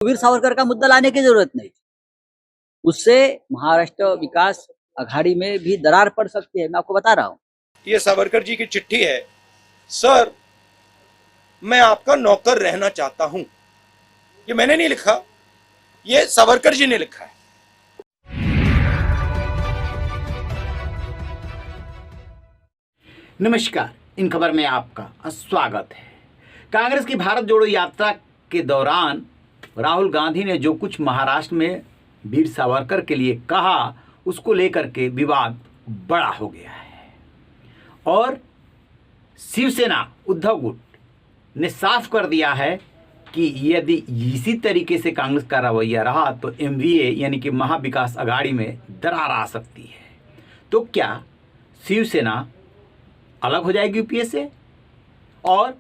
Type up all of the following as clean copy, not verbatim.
वीर सावरकर का मुद्दा लाने की जरूरत नहीं। उससे महाराष्ट्र विकास अघाड़ी में भी दरार पड़ सकती है, मैं आपको बता रहा हूँ। ये सावरकर जी की चिट्ठी है। सर, मैं आपका नौकर रहना चाहता हूं। ये मैंने नहीं लिखा, ये सावरकर जी ने लिखा है। नमस्कार, इन खबर में आपका स्वागत है। कांग्रेस की भारत जोड़ो यात्रा के दौरान राहुल गांधी ने जो कुछ महाराष्ट्र में वीर सावरकर के लिए कहा, उसको लेकर के विवाद बड़ा हो गया है और शिवसेना उद्धव गुट ने साफ कर दिया है कि यदि इसी तरीके से कांग्रेस का रवैया रहा तो एमवीए यानी कि महाविकास अघाड़ी में दरार आ सकती है। तो क्या शिवसेना अलग हो जाएगी यूपीए से? और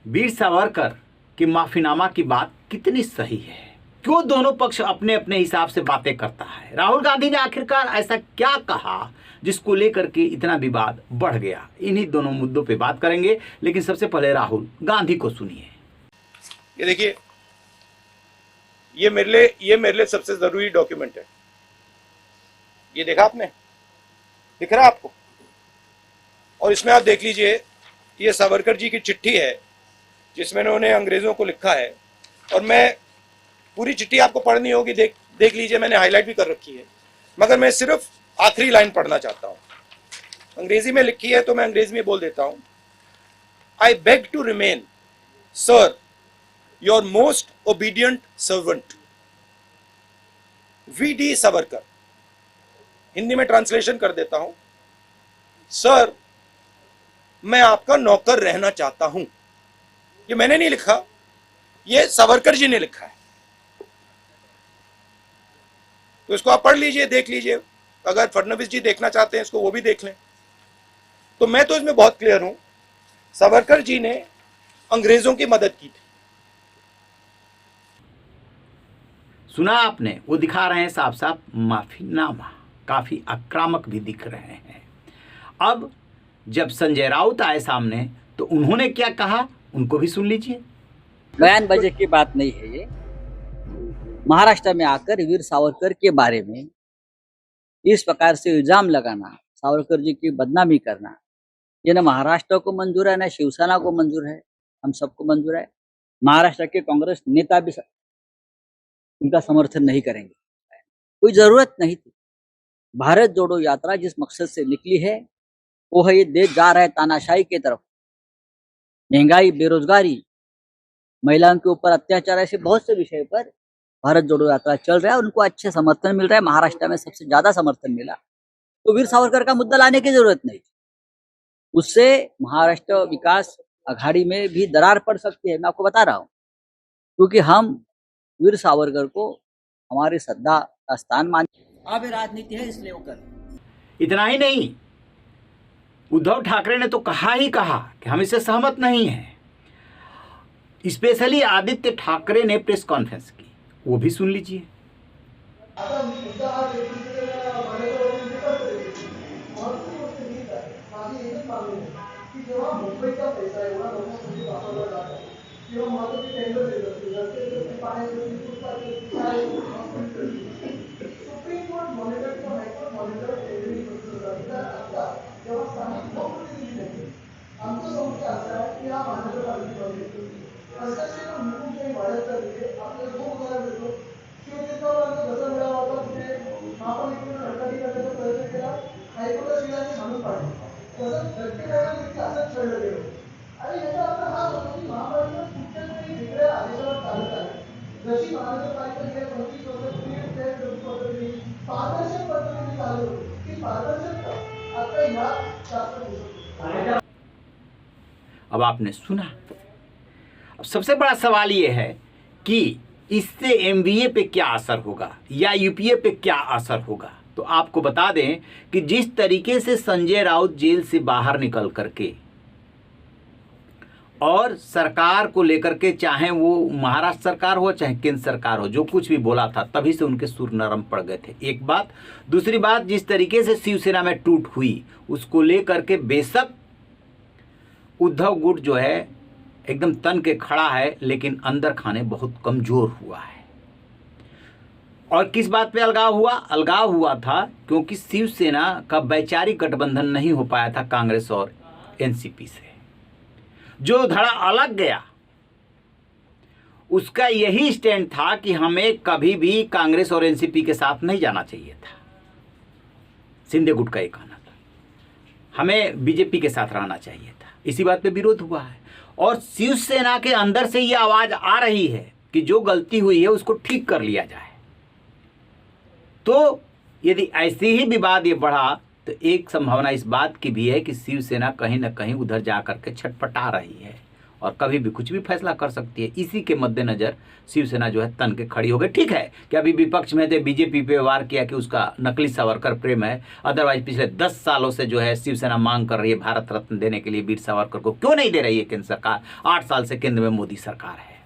वीर सावरकर के माफीनामा की बात कितनी सही है? क्यों दोनों पक्ष अपने अपने हिसाब से बातें करता है? राहुल गांधी ने आखिरकार ऐसा क्या कहा जिसको लेकर के इतना विवाद बढ़ गया? इन्हीं दोनों मुद्दों पे बात करेंगे, लेकिन सबसे पहले राहुल गांधी को सुनिए। ये देखिए, ये मेरे लिए सबसे जरूरी डॉक्यूमेंट है। ये देखा आपने? दिख रहा है आपको? और इसमें आप देख लीजिए, ये सावरकर जी की चिट्ठी है जिसमें उन्होंने अंग्रेजों को लिखा है। और मैं पूरी चिट्ठी आपको पढ़नी होगी, देख लीजिए, मैंने हाईलाइट भी कर रखी है, मगर मैं सिर्फ आखिरी लाइन पढ़ना चाहता हूं। अंग्रेजी में लिखी है तो मैं अंग्रेजी में बोल देता हूं। I beg to remain, sir, your most obedient servant, VD. Savarkar. Hindi में ट्रांसलेशन कर देता हूं। सर, मैं आपका नौकर रहना चाहता हूं। ये मैंने नहीं लिखा, ये सावरकर जी ने लिखा है। तो इसको आप पढ़ लीजिए, देख लीजिए। अगर फडणवीस जी देखना चाहते हैं इसको, वो भी देख लें। तो मैं तो इसमें बहुत क्लियर हूं, सावरकर जी ने अंग्रेजों की मदद की थी। सुना आपने? वो दिखा रहे हैं साफ साफ माफीनामा, काफी आक्रामक भी दिख रहे हैं। अब जब संजय राउत आए सामने तो उन्होंने क्या कहा, उनको भी सुन लीजिए। बयानबाजी की बात नहीं है ये। महाराष्ट्र में आकर वीर सावरकर के बारे में इस प्रकार से इल्जाम लगाना, सावरकर जी की बदनामी करना, ये न महाराष्ट्र को मंजूर है, न शिवसेना को मंजूर है, हम सबको मंजूर है। महाराष्ट्र के कांग्रेस नेता भी उनका समर्थन नहीं करेंगे। कोई जरूरत नहीं थी। भारत जोड़ो यात्रा जिस मकसद से निकली है वो है, ये देश जा रहा है तानाशाही की तरफ। महंगाई, बेरोजगारी, महिलाओं के ऊपर अत्याचार, ऐसे बहुत से विषय पर भारत जोड़ो यात्रा चल रहा है। उनको अच्छे समर्थन मिल रहा है, महाराष्ट्र में सबसे ज्यादा समर्थन मिला। तो वीर सावरकर का मुद्दा लाने की जरूरत नहीं। उससे महाराष्ट्र विकास अघाड़ी में भी दरार पड़ सकती है, मैं आपको बता रहा हूँ। क्योंकि हम वीर सावरकर को हमारी श्रद्धा का स्थान मानते हैं। अब राजनीति है, इसलिए वो कर। इतना ही नहीं, उद्धव ठाकरे ने तो कहा ही कहा कि हम इससे सहमत नहीं हैं। स्पेशली आदित्य ठाकरे ने प्रेस कॉन्फ्रेंस की, वो भी सुन लीजिए। अब आपने सुना। अब सबसे बड़ा सवाल यह है कि इससे एमवीए पे क्या असर होगा या यूपीए पे क्या असर होगा। तो आपको बता दें कि जिस तरीके से संजय राउत जेल से बाहर निकल करके और सरकार को लेकर के, चाहे वो महाराष्ट्र सरकार हो चाहे केंद्र सरकार हो, जो कुछ भी बोला था तभी से उनके सुर नरम पड़ गए थे। एक बात। दूसरी बात, जिस तरीके से शिवसेना में टूट हुई उसको लेकर के बेशक उद्धव गुट जो है एकदम तन के खड़ा है, लेकिन अंदर खाने बहुत कमजोर हुआ है। और किस बात पे अलगाव हुआ? अलगाव हुआ था क्योंकि शिवसेना का वैचारिक गठबंधन नहीं हो पाया था कांग्रेस और एनसीपी से। जो धड़ा अलग गया उसका यही स्टैंड था कि हमें कभी भी कांग्रेस और एनसीपी के साथ नहीं जाना चाहिए था। शिंदे गुट का ये कहना था, हमें बीजेपी के साथ रहना चाहिए था। इसी बात पे विरोध हुआ है और शिवसेना के अंदर से ये आवाज आ रही है कि जो गलती हुई है उसको ठीक कर लिया जाए। तो यदि ऐसे ही विवाद ये बढ़ा तो एक संभावना इस बात की भी है कि शिवसेना कहीं ना कहीं उधर जा करके छटपटा रही है और कभी भी कुछ भी फैसला कर सकती है। इसी के मद्देनजर शिवसेना जो है तन के खड़ी हो गई। ठीक है कि अभी विपक्ष में थे, बीजेपी पे वार किया कि उसका नकली सावरकर प्रेम है, अदरवाइज पिछले 10 सालों से जो है शिवसेना मांग कर रही है भारत रत्न देने के लिए वीर सावरकर को। क्यों नहीं दे रही है केंद्र सरकार? 8 साल से केंद्र में मोदी सरकार है।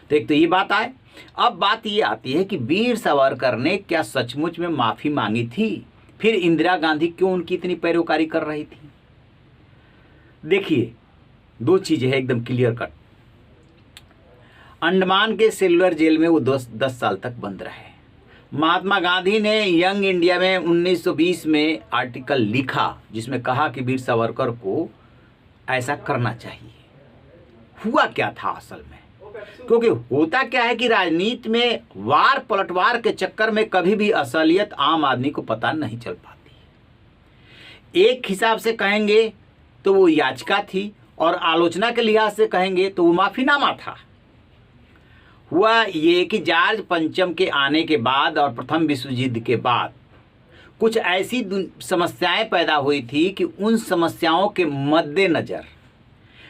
तो एक तो ये बात आए। अब बात ये आती है कि वीर सावरकर ने क्या सचमुच में माफी मांगी थी? फिर इंदिरा गांधी क्यों उनकी इतनी पैरोकारी कर रही थी? देखिए, 2 चीजें हैं एकदम क्लियर कट। अंडमान के सेलुलर जेल में वो 10 साल तक बंद रहे। महात्मा गांधी ने यंग इंडिया में 1920 में आर्टिकल लिखा जिसमें कहा कि वीर सावरकर को ऐसा करना चाहिए। हुआ क्या था असल में? क्योंकि होता क्या है कि राजनीति में वार पलटवार के चक्कर में कभी भी असलियत आम आदमी को पता नहीं चल पाती। एक हिसाब से कहेंगे तो वो याचिका थी और आलोचना के लिहाज से कहेंगे तो वो माफीनामा था। हुआ ये कि जॉर्ज पंचम के आने के बाद और प्रथम विश्व युद्ध के बाद कुछ ऐसी समस्याएं पैदा हुई थी कि उन समस्याओं के मद्देनजर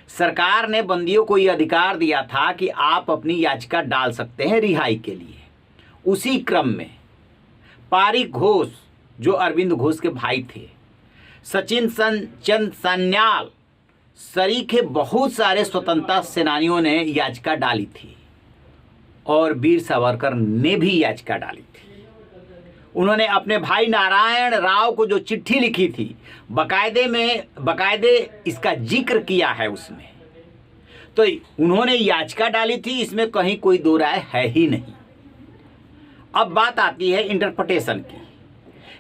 सरकार ने बंदियों को यह अधिकार दिया था कि आप अपनी याचिका डाल सकते हैं रिहाई के लिए। उसी क्रम में पारिक घोष, जो अरविंद घोष के भाई थे, सचिन चंद सान्याल सरीखे बहुत सारे स्वतंत्रता सेनानियों ने याचिका डाली थी और वीर सावरकर ने भी याचिका डाली थी। उन्होंने अपने भाई नारायण राव को जो चिट्ठी लिखी थी, बकायदे इसका जिक्र किया है उसमें। तो उन्होंने याचिका डाली थी, इसमें कहीं कोई दो राय है ही नहीं। अब बात आती है इंटरप्रिटेशन की।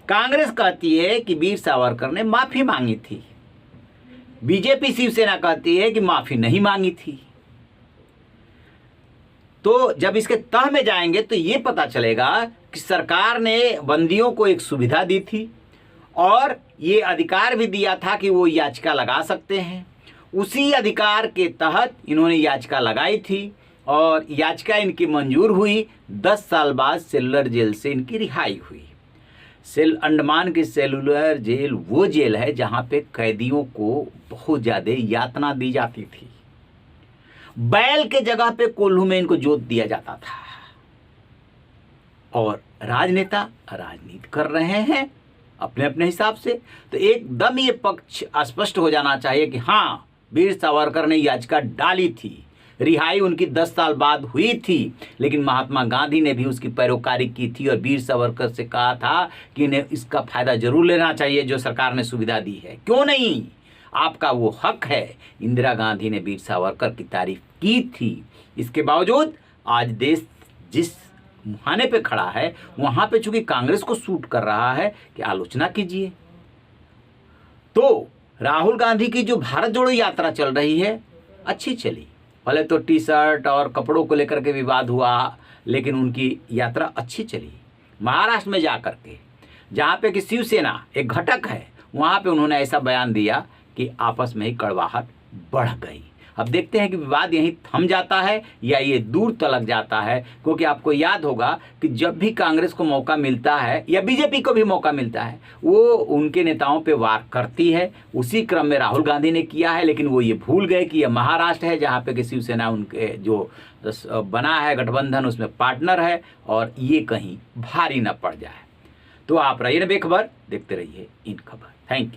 कांग्रेस कहती है कि वीर सावरकर ने माफी मांगी थी, बीजेपी शिवसेना कहती है कि माफी नहीं मांगी थी। तो जब इसके तह में जाएंगे तो ये पता चलेगा कि सरकार ने बंदियों को एक सुविधा दी थी और ये अधिकार भी दिया था कि वो याचिका लगा सकते हैं। उसी अधिकार के तहत इन्होंने याचिका लगाई थी और याचिका इनकी मंजूर हुई। 10 साल बाद सेलुलर जेल से इनकी रिहाई हुई। अंडमान की सेलुलर जेल वो जेल है जहाँ पे कैदियों को बहुत ज़्यादा यातना दी जाती थी। बैल के जगह पे कोल्हू में इनको जोत दिया जाता था और राजनेता राजनीति कर रहे हैं अपने अपने हिसाब से। तो एकदम ये पक्ष स्पष्ट हो जाना चाहिए कि हाँ, वीर सावरकर ने याचिका डाली थी, रिहाई उनकी 10 साल बाद हुई थी, लेकिन महात्मा गांधी ने भी उसकी पैरोकारी की थी और वीर सावरकर से कहा था कि इन्हें इसका फायदा जरूर लेना चाहिए जो सरकार ने सुविधा दी है। क्यों नहीं, आपका वो हक है। इंदिरा गांधी ने वीर सावरकर की तारीफ की थी। इसके बावजूद आज देश जिस मुहाने पे खड़ा है वहां पे चूंकि कांग्रेस को सूट कर रहा है कि आलोचना कीजिए। तो राहुल गांधी की जो भारत जोड़ो यात्रा चल रही है अच्छी चली। भले तो टी शर्ट और कपड़ों को लेकर के विवाद हुआ, लेकिन उनकी यात्रा अच्छी चली। महाराष्ट्र में जाकर के जहाँ पे कि शिवसेना एक घटक है, वहाँ पे उन्होंने ऐसा बयान दिया कि आपस में ही कड़वाहट बढ़ गई। अब देखते हैं कि विवाद यहीं थम जाता है या ये दूर तलक जाता है, क्योंकि आपको याद होगा कि जब भी कांग्रेस को मौका मिलता है या बीजेपी को भी मौका मिलता है वो उनके नेताओं पे वार करती है। उसी क्रम में राहुल गांधी ने किया है, लेकिन वो ये भूल गए कि यह महाराष्ट्र है जहाँ पे कि शिवसेना उनके जो बना है गठबंधन उसमें पार्टनर है और ये कहीं भारी न पड़ जाए। तो आप रहिए बेखबर, देखते रहिए इन खबर। Thank you.